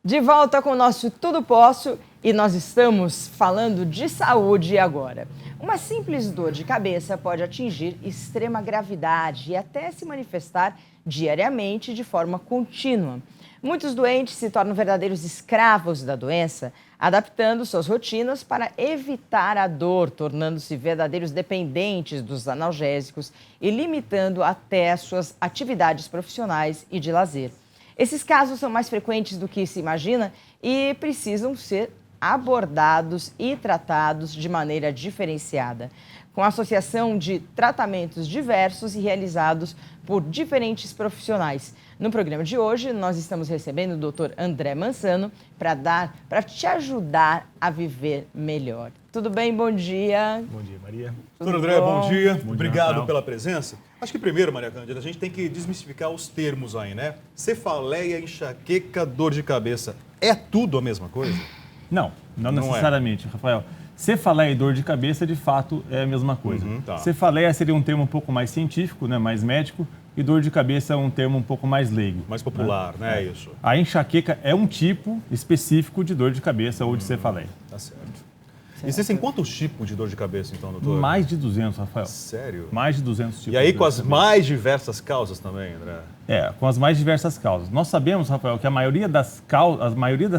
De volta com o nosso Tudo Posso e nós estamos falando de saúde agora. Uma simples dor de cabeça pode atingir extrema gravidade e até se manifestar diariamente de forma contínua. Muitos doentes se tornam verdadeiros escravos da doença, adaptando suas rotinas para evitar a dor, tornando-se verdadeiros dependentes dos analgésicos e limitando até as suas atividades profissionais e de lazer. Esses casos são mais frequentes do que se imagina e precisam ser abordados e tratados de maneira diferenciada, com a associação de tratamentos diversos e realizados por diferentes profissionais. No programa de hoje, nós estamos recebendo o Dr. André Mansano para te ajudar a viver melhor. Tudo bem? Bom dia. Bom dia, Maria. Doutor André, bom dia. Bom dia, Obrigado Rafael. pela presença. Acho que primeiro, Maria Cândida, a gente tem que desmistificar os termos aí, né? Cefaleia, enxaqueca, dor de cabeça. É tudo a mesma coisa? Não Não necessariamente, Rafael. Cefaleia e dor de cabeça, de fato, é a mesma coisa. Tá. Cefaleia seria um termo um pouco mais científico, né, mais médico, e dor de cabeça é um termo um pouco mais leigo. Mais popular, né? Isso. A enxaqueca é um tipo específico de dor de cabeça ou de cefaleia. Tá certo. Existem quantos tipos de dor de cabeça, então, doutor? Mais de 200, Rafael. Sério? Mais de 200 tipos. E aí de com dor as de cabeça. mais diversas causas também, André? Com as mais diversas causas. Nós sabemos, Rafael, que a maioria das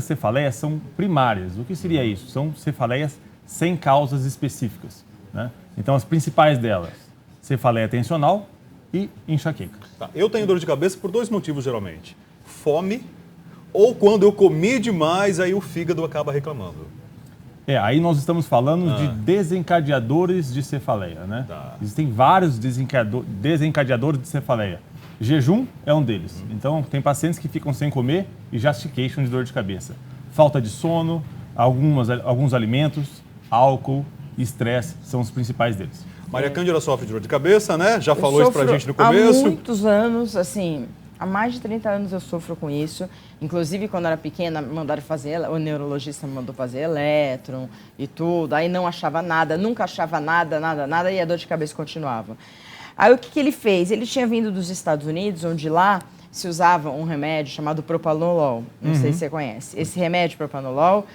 cefaleias são primárias. O que seria isso? São cefaleias sem causas específicas, né? Então, as principais delas, cefaleia tensional e enxaqueca. Tá. Eu tenho dor de cabeça por dois motivos, geralmente. Fome ou quando eu comi demais, aí o fígado acaba reclamando. Aí nós estamos falando de desencadeadores de cefaleia, né? Tá. Existem vários desencadeadores de cefaleia. Jejum é um deles. Então, tem pacientes que ficam sem comer e já se queixam de dor de cabeça. Falta de sono, alguns alimentos, álcool, estresse são os principais deles. Maria Cândida sofre de dor de cabeça, né? Já falou isso pra gente no Há começo. muitos anos, assim, há mais de 30 anos eu sofro com isso. Inclusive, quando eu era pequena, mandaram fazer, o neurologista me mandou fazer elétron e tudo. Aí não achava nada, nunca achava nada, e a dor de cabeça continuava. Aí o que ele fez? Ele tinha vindo dos Estados Unidos, onde lá se usava um remédio chamado propanolol. Não sei se você conhece. Esse remédio propanolol,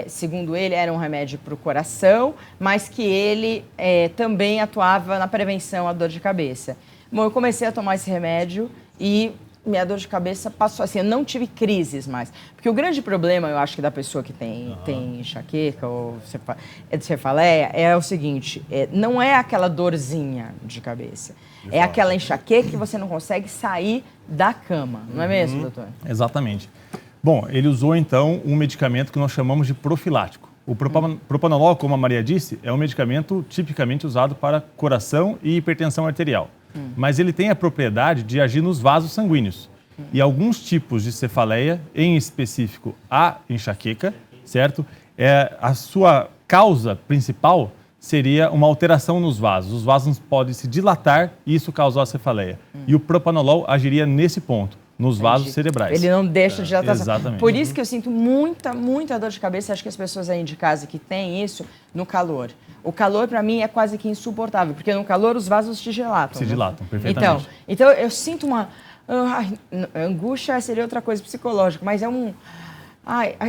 segundo ele, era um remédio para o coração, mas que ele também atuava na prevenção à dor de cabeça. Bom, eu comecei a tomar esse remédio e minha dor de cabeça passou assim, eu não tive crises mais. Porque o grande problema, eu acho que da pessoa que tem enxaqueca ou cefaleia é o seguinte, não é aquela dorzinha de cabeça, é aquela enxaqueca que você não consegue sair da cama, não é mesmo, doutor? Exatamente. Bom, ele usou então um medicamento que nós chamamos de profilático. O propanolol, como a Maria disse, é um medicamento tipicamente usado para coração e hipertensão arterial. Mas ele tem a propriedade de agir nos vasos sanguíneos. E alguns tipos de cefaleia, em específico a enxaqueca, certo? A sua causa principal seria uma alteração nos vasos. Os vasos podem se dilatar e isso causou a cefaleia. E o propanolol agiria nesse ponto, nos vasos cerebrais. Ele não deixa de dilatação. Exatamente. Por isso que eu sinto muita dor de cabeça. Acho que as pessoas aí de casa que têm isso no calor. O calor, para mim, é quase que insuportável, porque no calor os vasos se dilatam. Se dilatam, perfeitamente. Então eu sinto uma... angústia seria outra coisa psicológica, mas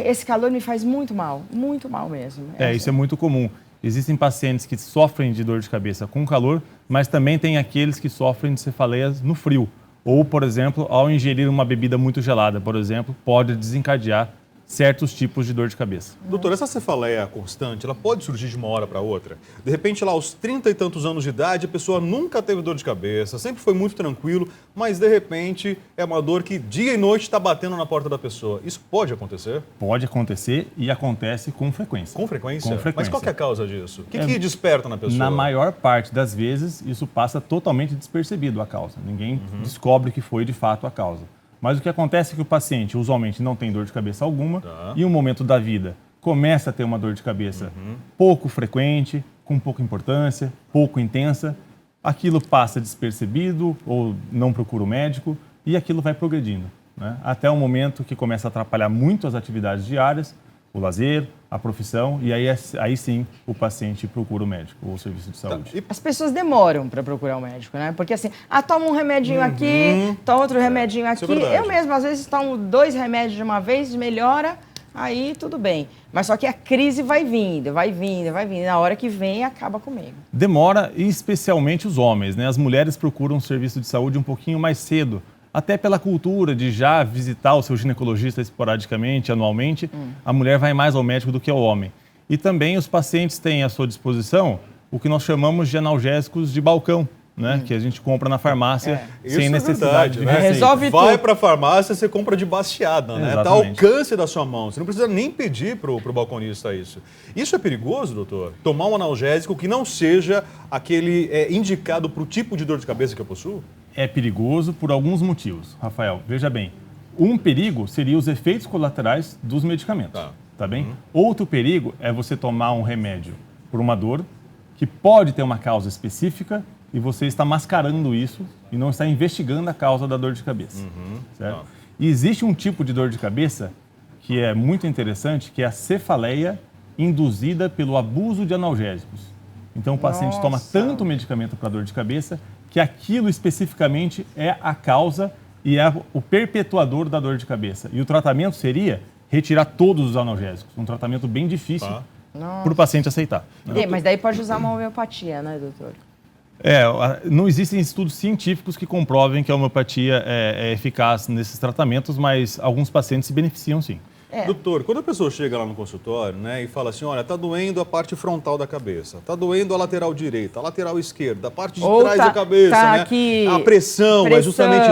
esse calor me faz muito mal mesmo. Isso é muito comum. Existem pacientes que sofrem de dor de cabeça com calor, mas também tem aqueles que sofrem de cefaleias no frio. Ou, por exemplo, ao ingerir uma bebida muito gelada, por exemplo, pode desencadear certos tipos de dor de cabeça. Doutor, essa cefaleia constante, ela pode surgir de uma hora para outra? De repente, lá aos 30 e tantos anos de idade, a pessoa nunca teve dor de cabeça, sempre foi muito tranquilo, mas de repente é uma dor que dia e noite está batendo na porta da pessoa. Isso pode acontecer? Pode acontecer e acontece com frequência. Com frequência? Com frequência. Mas qual que é a causa disso? O que desperta na pessoa? Na maior parte das vezes, isso passa totalmente despercebido a causa. Ninguém descobre que foi de fato a causa. Mas o que acontece é que o paciente usualmente não tem dor de cabeça alguma e em um momento da vida começa a ter uma dor de cabeça pouco frequente, com pouca importância, pouco intensa, aquilo passa despercebido ou não procura o médico e aquilo vai progredindo, né? Até o momento que começa a atrapalhar muito as atividades diárias, o lazer, a profissão, e aí sim o paciente procura o médico ou o serviço de saúde. As pessoas demoram para procurar o médico, né? Porque assim, toma um remedinho aqui, toma outro remedinho aqui. Eu mesmo, às vezes, tomo 2 remédios de uma vez, melhora, aí tudo bem. Mas só que a crise vai vindo. Na hora que vem, acaba comigo. Demora, e especialmente os homens, né? As mulheres procuram um serviço de saúde um pouquinho mais cedo, até pela cultura de já visitar o seu ginecologista esporadicamente, anualmente, a mulher vai mais ao médico do que ao homem. E também os pacientes têm à sua disposição o que nós chamamos de analgésicos de balcão, né? Que a gente compra na farmácia sem necessidade de né? receita. Resolve Vai tudo. para a farmácia, você compra de baseada, né? Está ao alcance da sua mão. Você não precisa nem pedir para o balconista isso. Isso é perigoso, doutor? Tomar um analgésico que não seja aquele indicado para o tipo de dor de cabeça que eu possuo? É perigoso por alguns motivos, Rafael. Veja bem, um perigo seria os efeitos colaterais dos medicamentos, tá bem? Outro perigo é você tomar um remédio por uma dor que pode ter uma causa específica e você está mascarando isso e não está investigando a causa da dor de cabeça, certo? E existe um tipo de dor de cabeça que é muito interessante, que é a cefaleia induzida pelo abuso de analgésicos. Então o paciente toma tanto medicamento para dor de cabeça que aquilo especificamente é a causa e é o perpetuador da dor de cabeça. E o tratamento seria retirar todos os analgésicos. Um tratamento bem difícil para o paciente aceitar. Mas daí pode usar uma homeopatia, né, doutor? Não existem estudos científicos que comprovem que a homeopatia é eficaz nesses tratamentos, mas alguns pacientes se beneficiam sim. Doutor, quando a pessoa chega lá no consultório, né, e fala assim, olha, tá doendo a parte frontal da cabeça, tá doendo a lateral direita, a lateral esquerda, a parte de trás da cabeça, né? Aqui, a pressão é justamente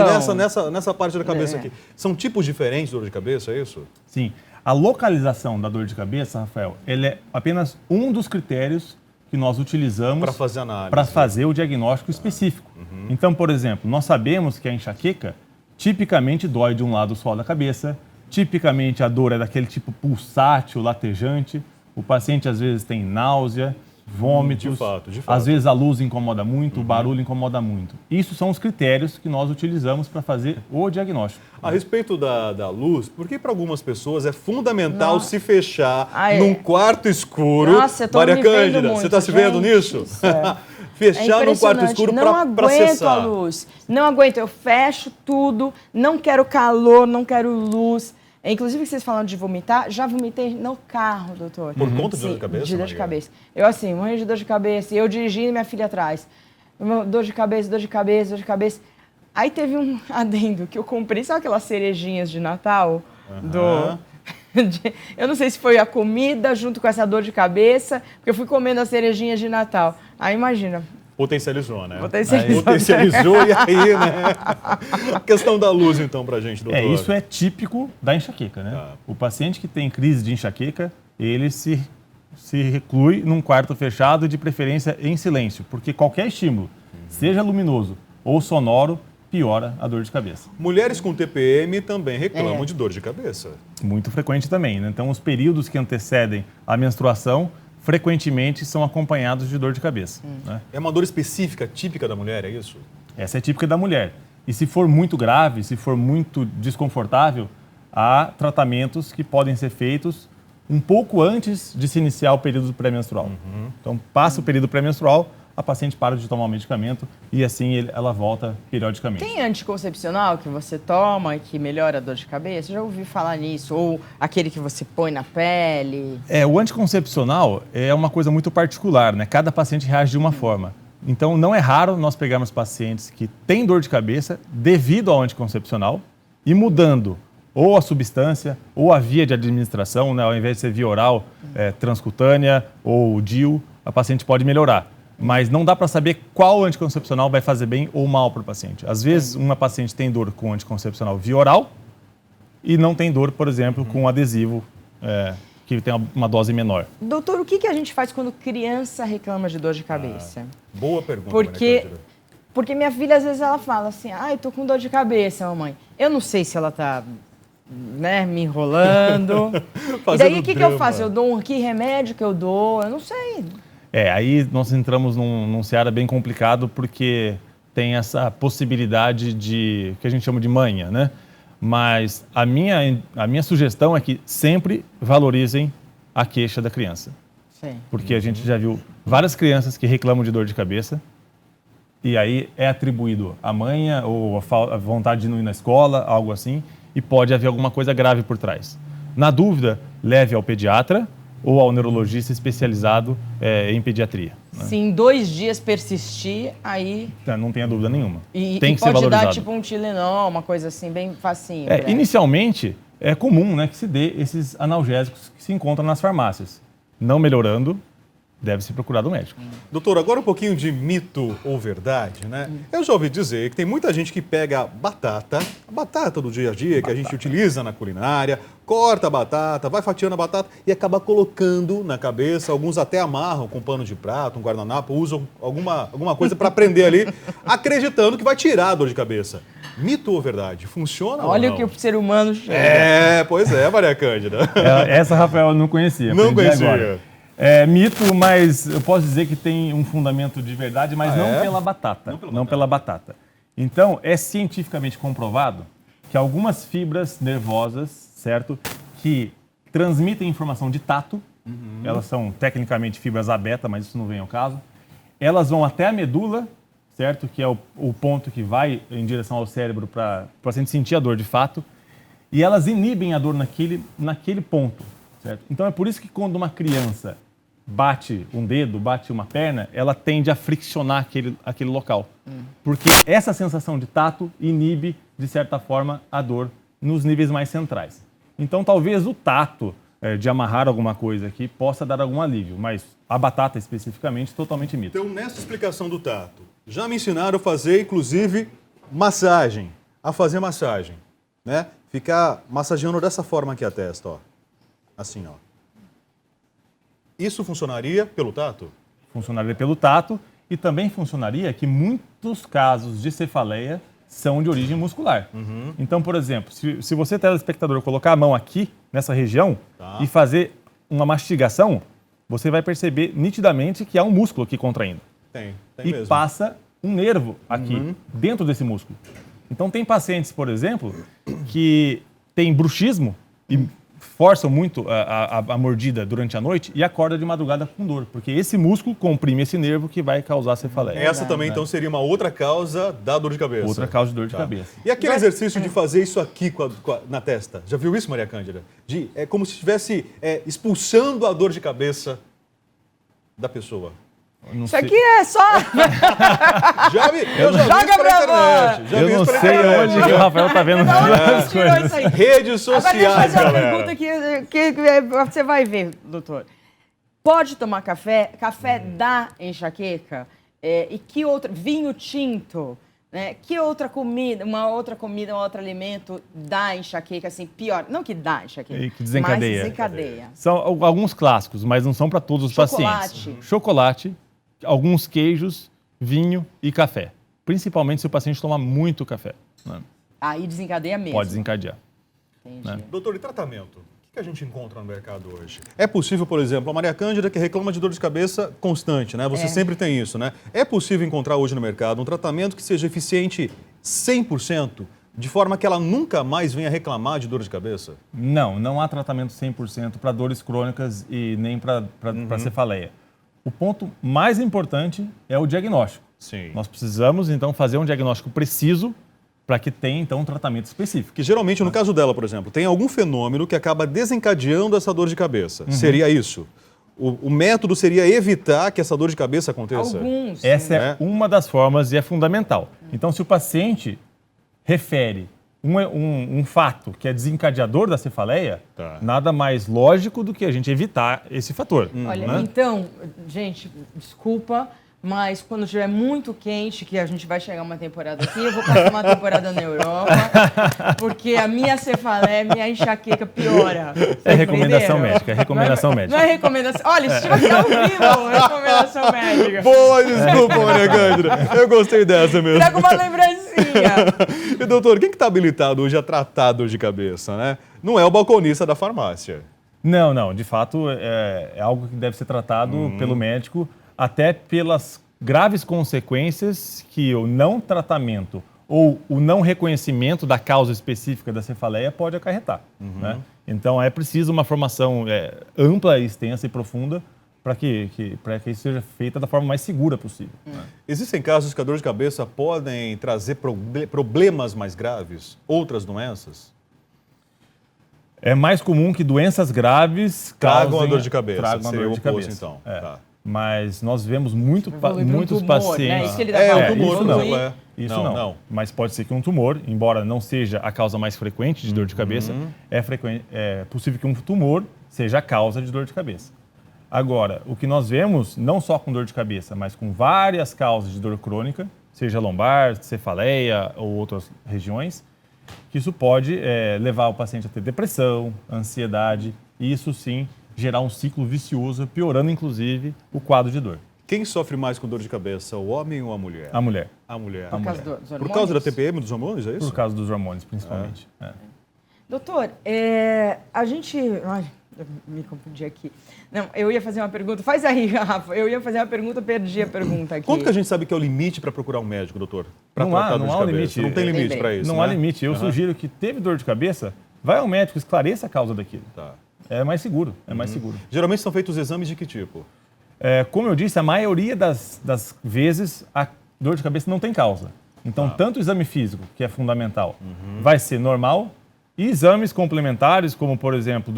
nessa parte da cabeça aqui. São tipos diferentes de dor de cabeça, é isso? Sim. A localização da dor de cabeça, Rafael, ele é apenas um dos critérios que nós utilizamos para fazer análise, para fazer o diagnóstico específico. Então, por exemplo, nós sabemos que a enxaqueca tipicamente dói de um lado só da cabeça. Tipicamente a dor é daquele tipo pulsátil, latejante. O paciente às vezes tem náusea, vômitos. De fato. Às vezes a luz incomoda muito, o barulho incomoda muito. Isso são os critérios que nós utilizamos para fazer o diagnóstico. A respeito da luz, por que para algumas pessoas é fundamental se fechar num quarto escuro? Nossa, eu tô Maria me vendo Cândida, muito, você está se vendo nisso? Fechar num quarto escuro para acessar. Não aguento a luz. Não aguento. Eu fecho tudo. Não quero calor, não quero luz. Inclusive, vocês falando de vomitar, já vomitei no carro, doutor. Por conta de dor de cabeça? De dor de cabeça. Eu assim, morrendo de dor de cabeça, e eu dirigindo e minha filha atrás. Dor de cabeça, dor de cabeça, dor de cabeça. Aí teve um adendo que eu comprei, sabe aquelas cerejinhas de Natal? Eu não sei se foi a comida junto com essa dor de cabeça, porque eu fui comendo as cerejinhas de Natal. Aí imagina. Potencializou, né? Potencializou e aí, né? A questão da luz, então, pra gente, doutor. Isso é típico da enxaqueca, né? O paciente que tem crise de enxaqueca, ele se reclui num quarto fechado, de preferência em silêncio, porque qualquer estímulo, seja luminoso ou sonoro, piora a dor de cabeça. Mulheres com TPM também reclamam de dor de cabeça. Muito frequente também, né? Então, os períodos que antecedem a menstruação frequentemente são acompanhados de dor de cabeça. Né? É uma dor específica, típica da mulher, é isso? Essa é típica da mulher. E se for muito grave, se for muito desconfortável, há tratamentos que podem ser feitos um pouco antes de se iniciar o período pré-menstrual. Então, passa o período pré-menstrual, a paciente para de tomar o medicamento e assim ela volta periodicamente. Tem anticoncepcional que você toma e que melhora a dor de cabeça? Eu já ouvi falar nisso. Ou aquele que você põe na pele? O anticoncepcional é uma coisa muito particular, né? Cada paciente reage de uma forma. Então, não é raro nós pegarmos pacientes que têm dor de cabeça devido ao anticoncepcional e mudando ou a substância ou a via de administração, né? Ao invés de ser via oral, transcutânea ou DIU, a paciente pode melhorar. Mas não dá para saber qual anticoncepcional vai fazer bem ou mal para o paciente. Às vezes, uma paciente tem dor com anticoncepcional via oral e não tem dor, por exemplo, com adesivo que tem uma dose menor. Doutor, o que a gente faz quando criança reclama de dor de cabeça? Boa pergunta, Porque minha filha, às vezes, ela fala assim, eu tô com dor de cabeça, mamãe. Eu não sei se ela tá, me enrolando. E daí, o que eu faço? Eu dou que remédio que eu dou? Eu não sei. Aí nós entramos num seara bem complicado porque tem essa possibilidade que a gente chama de manha, né? Mas a minha sugestão é que sempre valorizem a queixa da criança. Sim. Porque a gente já viu várias crianças que reclamam de dor de cabeça e aí é atribuído a manha ou a vontade de não ir na escola, algo assim, e pode haver alguma coisa grave por trás. Na dúvida, leve ao pediatra ou ao neurologista especializado em pediatria. Né? Se em 2 dias persistir, aí... Não tenha dúvida nenhuma. E Tem que ser pode valorizado. dar tipo um Tilenol, uma coisa assim, bem facinho. Inicialmente, é comum, né, que se dê esses analgésicos que se encontram nas farmácias. Não melhorando, deve ser procurado um médico. Doutor, agora um pouquinho de mito ou verdade, né? Eu já ouvi dizer que tem muita gente que pega a batata do dia a dia, que a gente utiliza na culinária, corta a batata, vai fatiando a batata e acaba colocando na cabeça. Alguns até amarram com pano de prato, um guardanapo, usam alguma coisa para prender ali, acreditando que vai tirar a dor de cabeça. Mito ou verdade? Funciona Olha ou o não? que o ser humano chega. Pois é, Maria Cândida. Essa, Rafael, eu não conhecia. Não aprendi conhecia. agora. É mito, mas eu posso dizer que tem um fundamento de verdade, mas não pela batata. Não pela batata. Então, é cientificamente comprovado que algumas fibras nervosas, certo, que transmitem informação de tato, elas são tecnicamente fibras A beta, mas isso não vem ao caso, elas vão até a medula, certo, que é o ponto que vai em direção ao cérebro para o paciente sentir a dor de fato, e elas inibem a dor naquele ponto, certo? Então é por isso que quando uma criança bate um dedo, bate uma perna, ela tende a friccionar aquele local. Porque essa sensação de tato inibe, de certa forma, a dor nos níveis mais centrais. Então, talvez o tato de amarrar alguma coisa aqui possa dar algum alívio, mas a batata especificamente, totalmente mito. Então, nessa explicação do tato, já me ensinaram a fazer, inclusive, massagem. A fazer massagem, né? Ficar massageando dessa forma aqui a testa, ó. Assim, ó. Isso funcionaria pelo tato? Funcionaria pelo tato e também funcionaria que muitos casos de cefaleia são de origem muscular. Então, por exemplo, se você, telespectador, colocar a mão aqui, nessa região, e fazer uma mastigação, você vai perceber nitidamente que há um músculo aqui contraindo. Tem E mesmo. passa um nervo aqui, dentro desse músculo. Então, tem pacientes, por exemplo, que têm bruxismo e forçam muito a mordida durante a noite e acorda de madrugada com dor, porque esse músculo comprime esse nervo que vai causar cefaleia. Essa também, então, seria uma outra causa da dor de cabeça. Outra causa de dor de cabeça. E aquele exercício de fazer isso aqui na testa? Já viu isso, Maria Cândida? É como se estivesse expulsando a dor de cabeça da pessoa. Isso aqui é só... Eu já vi Joga isso pela pra internet. Já Eu vi não isso pela sei internet. onde que o Rafael tá vendo as Tirou coisas. isso aí. Redes Agora deixa eu sociais, fazer uma galera. pergunta que você vai ver, doutor. Pode tomar café? Café dá enxaqueca? E que outra... Vinho tinto, né? Que outra comida, um outro alimento dá enxaqueca, assim, pior? Não que dá enxaqueca, E que desencadeia. mas desencadeia. São alguns clássicos, mas não são para todos os pacientes. Chocolate, alguns queijos, vinho e café. Principalmente se o paciente tomar muito café. Né? Aí desencadeia mesmo. Pode desencadear. Entendi. Doutor, e tratamento? O que a gente encontra no mercado hoje? É possível, por exemplo, a Maria Cândida que reclama de dor de cabeça constante, né? Você sempre tem isso, né? É possível encontrar hoje no mercado um tratamento que seja eficiente 100%, de forma que ela nunca mais venha reclamar de dor de cabeça? Não há tratamento 100% para dores crônicas e nem para cefaleia. O ponto mais importante é o diagnóstico. Sim. Nós precisamos, então, fazer um diagnóstico preciso para que tenha, então, um tratamento específico. Que geralmente, no caso dela, por exemplo, tem algum fenômeno que acaba desencadeando essa dor de cabeça. Seria isso? O método seria evitar que essa dor de cabeça aconteça? Alguns. Essa é uma das formas e é fundamental. Então, se o paciente refere um fato que é desencadeador da cefaleia, nada mais lógico do que a gente evitar esse fator. Olha, né? então, gente, desculpa, mas quando estiver muito quente, que a gente vai chegar uma temporada aqui, eu vou passar uma temporada na Europa, porque a minha cefaleia, minha enxaqueca piora. É recomendação Entenderam? médica, é recomendação Não médica. é recomendação. Olha, se estiver aqui ao vivo, recomendação médica. Boa, desculpa, Maria Cândida. Eu gostei dessa mesmo. Traga uma lembrancinha. E, doutor, quem que está habilitado hoje a tratar dor de cabeça, né? Não é o balconista da farmácia. Não, de fato é algo que deve ser tratado pelo médico, até pelas graves consequências que o não tratamento ou o não reconhecimento da causa específica da cefaleia pode acarretar. Né? Então, é preciso uma formação ampla, extensa e profunda para que isso seja feita da forma mais segura possível. Né? Existem casos que a dor de cabeça podem trazer problemas mais graves, outras doenças? É mais comum que doenças graves Tragam a dor de cabeça. Tragam a dor de cabeça. Então. Tá. Mas nós vemos muitos tumor, pacientes... Né? Isso que ele tumor, isso não. Mas pode ser que um tumor, embora não seja a causa mais frequente de dor de cabeça, é possível que um tumor seja a causa de dor de cabeça. Agora, o que nós vemos, não só com dor de cabeça, mas com várias causas de dor crônica, seja lombar, cefaleia ou outras regiões, que isso pode levar o paciente a ter depressão, ansiedade, e isso sim gerar um ciclo vicioso, piorando inclusive o quadro de dor. Quem sofre mais com dor de cabeça, o homem ou a mulher? A mulher. A mulher. Por causa dos hormônios? Por causa da TPM dos hormônios, é isso? Por causa dos hormônios, principalmente. Doutor, a gente... Ai, eu me confundi aqui. Não, eu ia fazer uma pergunta. Faz aí, Rafa. Eu ia fazer uma pergunta, perdi a pergunta aqui. Quanto que a gente sabe que é o limite para procurar um médico, doutor? Para Não há um limite. Não tem limite para isso, Não há limite. Eu sugiro que teve dor de cabeça, vai ao médico, esclareça a causa daquilo. Tá. É mais seguro, mais seguro. Geralmente são feitos exames de que tipo? Como eu disse, a maioria das vezes a dor de cabeça não tem causa. Então, tanto o exame físico, que é fundamental, vai ser normal, e exames complementares, como, por exemplo,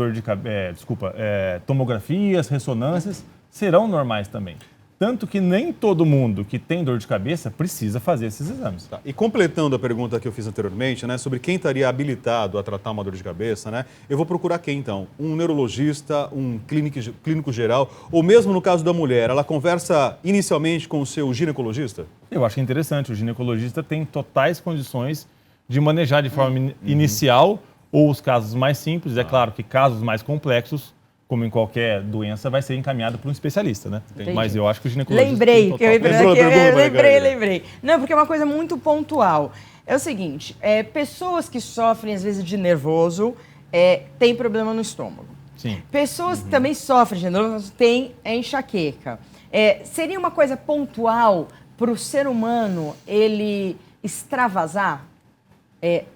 tomografias, ressonâncias, serão normais também. Tanto que nem todo mundo que tem dor de cabeça precisa fazer esses exames. Tá. E completando a pergunta que eu fiz anteriormente, né, sobre quem estaria habilitado a tratar uma dor de cabeça, né, eu vou procurar quem então? Um neurologista, um clínico geral, ou mesmo no caso da mulher, ela conversa inicialmente com o seu ginecologista? Eu acho interessante, o ginecologista tem totais condições de manejar de forma inicial ou os casos mais simples. É claro que casos mais complexos, como em qualquer doença, vai ser encaminhado para um especialista, né? Entendi. Mas eu acho que o ginecologista... Lembrei. Lembrei. Lembrei. Não, porque é uma coisa muito pontual. É o seguinte, pessoas que sofrem, às vezes, de nervoso, têm problema no estômago. Sim. Pessoas que também sofrem de nervoso têm enxaqueca. Seria uma coisa pontual para o ser humano ele extravasar?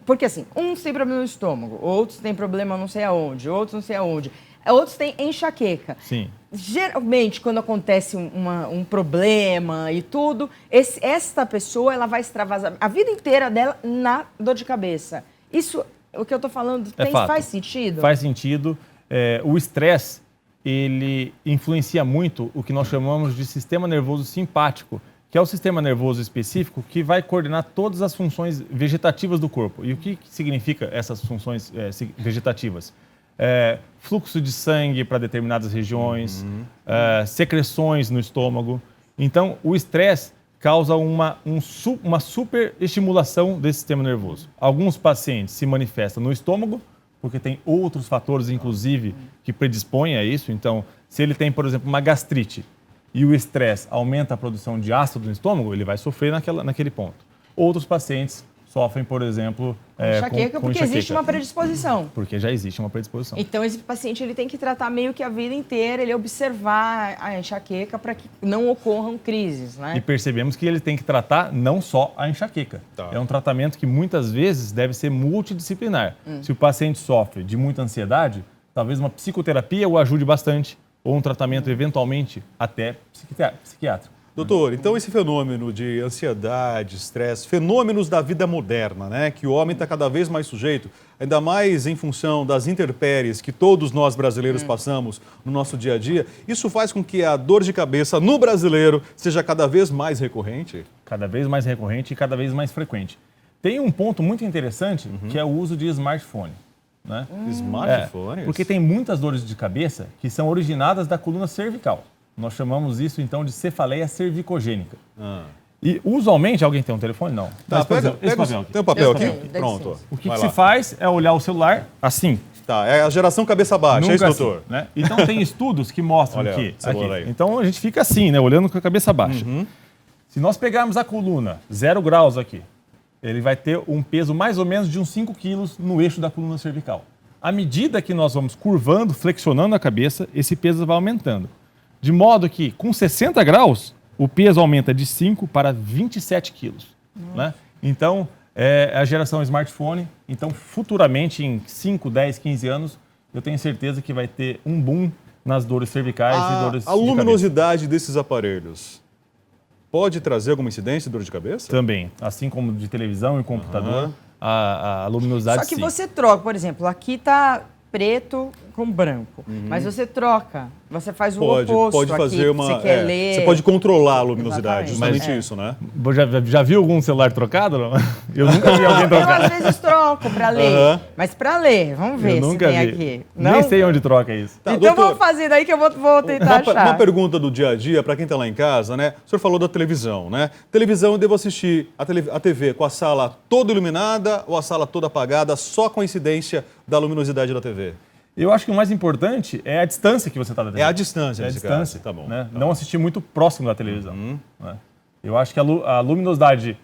Porque assim, uns têm problema no estômago, outros têm problema não sei aonde, outros não sei aonde, outros têm enxaqueca. Sim. Geralmente, quando acontece um problema e tudo, esta pessoa ela vai extravasar a vida inteira dela na dor de cabeça. Isso, o que eu estou falando, faz sentido? Faz sentido. O estresse, ele influencia muito o que nós chamamos de sistema nervoso simpático, que é o sistema nervoso específico que vai coordenar todas as funções vegetativas do corpo. E o que significa essas funções vegetativas? Fluxo de sangue para determinadas regiões, secreções no estômago. Então, o estresse causa uma superestimulação desse sistema nervoso. Alguns pacientes se manifestam no estômago, porque tem outros fatores, inclusive, que predispõem a isso. Então, se ele tem, por exemplo, uma gastrite, e o estresse aumenta a produção de ácido no estômago, ele vai sofrer naquele ponto. Outros pacientes sofrem, por exemplo, enxaqueca, porque existe uma predisposição. Porque já existe uma predisposição. Então, esse paciente ele tem que tratar meio que a vida inteira, ele observar a enxaqueca para que não ocorram crises, né? E percebemos que ele tem que tratar não só a enxaqueca. Tá. É um tratamento que muitas vezes deve ser multidisciplinar. Se o paciente sofre de muita ansiedade, talvez uma psicoterapia o ajude bastante, ou um tratamento, eventualmente, até psiquiátrico. Doutor, então esse fenômeno de ansiedade, estresse, fenômenos da vida moderna, né, que o homem está cada vez mais sujeito, ainda mais em função das intempéries que todos nós brasileiros passamos no nosso dia a dia, isso faz com que a dor de cabeça no brasileiro seja cada vez mais recorrente? Cada vez mais recorrente e cada vez mais frequente. Tem um ponto muito interessante, que é o uso de smartphone. Né? Smartphones? Porque tem muitas dores de cabeça que são originadas da coluna cervical. Nós chamamos isso, então, de cefaleia cervicogênica. E, usualmente, alguém tem um telefone? Não. Tá, pega tem um papel aqui? Pronto. O que se faz é olhar o celular assim. Tá, é a geração cabeça baixa, Nunca é isso, doutor? assim, né? Então, tem estudos que mostram Olha, que... celular aí. Então, a gente fica assim, né? Olhando com a cabeça baixa. Se nós pegarmos a coluna, 0 graus aqui, ele vai ter um peso mais ou menos de uns 5 quilos no eixo da coluna cervical. À medida que nós vamos curvando, flexionando a cabeça, esse peso vai aumentando. De modo que, com 60 graus, o peso aumenta de 5 para 27 quilos. Né? Então, é a geração smartphone. Então, futuramente, em 5, 10, 15 anos, eu tenho certeza que vai ter um boom nas dores cervicais e dores de A luminosidade desses aparelhos pode trazer alguma incidência de dor de cabeça? Também, assim como de televisão e computador, a luminosidade Só que sim. você troca, por exemplo, aqui tá preto com branco, mas você troca, você faz o oposto Pode fazer aqui, uma. você quer ler. Você pode controlar a luminosidade, Exatamente. justamente isso, né? Já viu algum celular trocado? Não? Eu nunca vi alguém Eu trocar. às vezes troco para ler, mas para ler, vamos ver Eu se nunca tem vi. aqui. Nem sei onde troca isso. Tá, Então doutor, vamos fazer daí que eu vou tentar achar. Uma pergunta do dia a dia, para quem está lá em casa, né? O senhor falou da televisão, né? Televisão, eu devo assistir a TV com a sala toda iluminada ou a sala toda apagada, só com a incidência da luminosidade da TV? Eu acho que o mais importante é a distância que você está da TV. É a distância, É a nesse distância. caso. Tá bom. Né? Tá Não bom. assistir muito próximo da televisão. Né? Eu acho que a luminosidade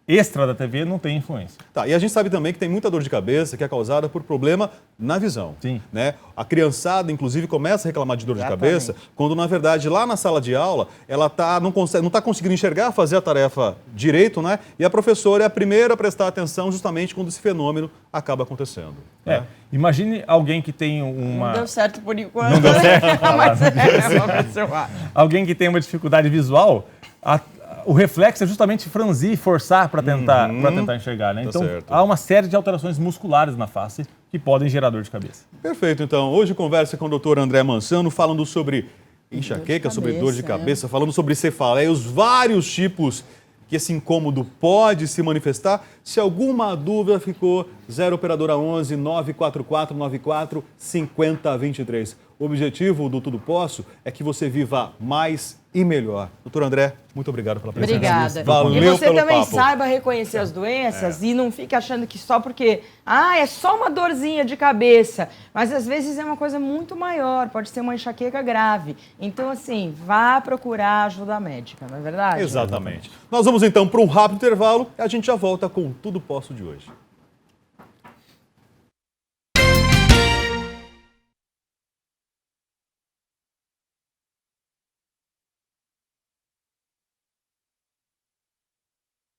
extra da TV não tem influência. Tá, e a gente sabe também que tem muita dor de cabeça que é causada por problema na visão. Sim. Né? A criançada, inclusive, começa a reclamar de dor Exatamente. de cabeça quando, na verdade, lá na sala de aula, ela não está conseguindo enxergar, fazer a tarefa direito, né? E a professora é a primeira a prestar atenção justamente quando esse fenômeno acaba acontecendo. É. Né? Imagine alguém que tem uma... Não deu certo por enquanto. Não deu certo? Mas vamos ver se eu acho. Alguém que tem uma dificuldade visual, o reflexo é justamente franzir e forçar para tentar enxergar. Né? Tá Então, certo. há uma série de alterações musculares na face que podem gerar dor de cabeça. Perfeito, então. Hoje conversa com o Dr. André Mansano, falando sobre enxaqueca, sobre dor de cabeça, falando sobre cefaleia, os vários tipos que esse incômodo pode se manifestar. Se alguma dúvida ficou, 0 operadora 11 944 94 50 23. O objetivo do Tudo Posso é que você viva mais e melhor. Doutor André, muito obrigado pela presença. Obrigada. Valeu E você pelo também papo. saiba reconhecer as doenças e não fique achando que só porque, é só uma dorzinha de cabeça. Mas às vezes é uma coisa muito maior, pode ser uma enxaqueca grave. Então, assim, vá procurar ajuda médica, não é verdade? Exatamente. Nós vamos então para um rápido intervalo e a gente já volta com o Tudo Posso de hoje.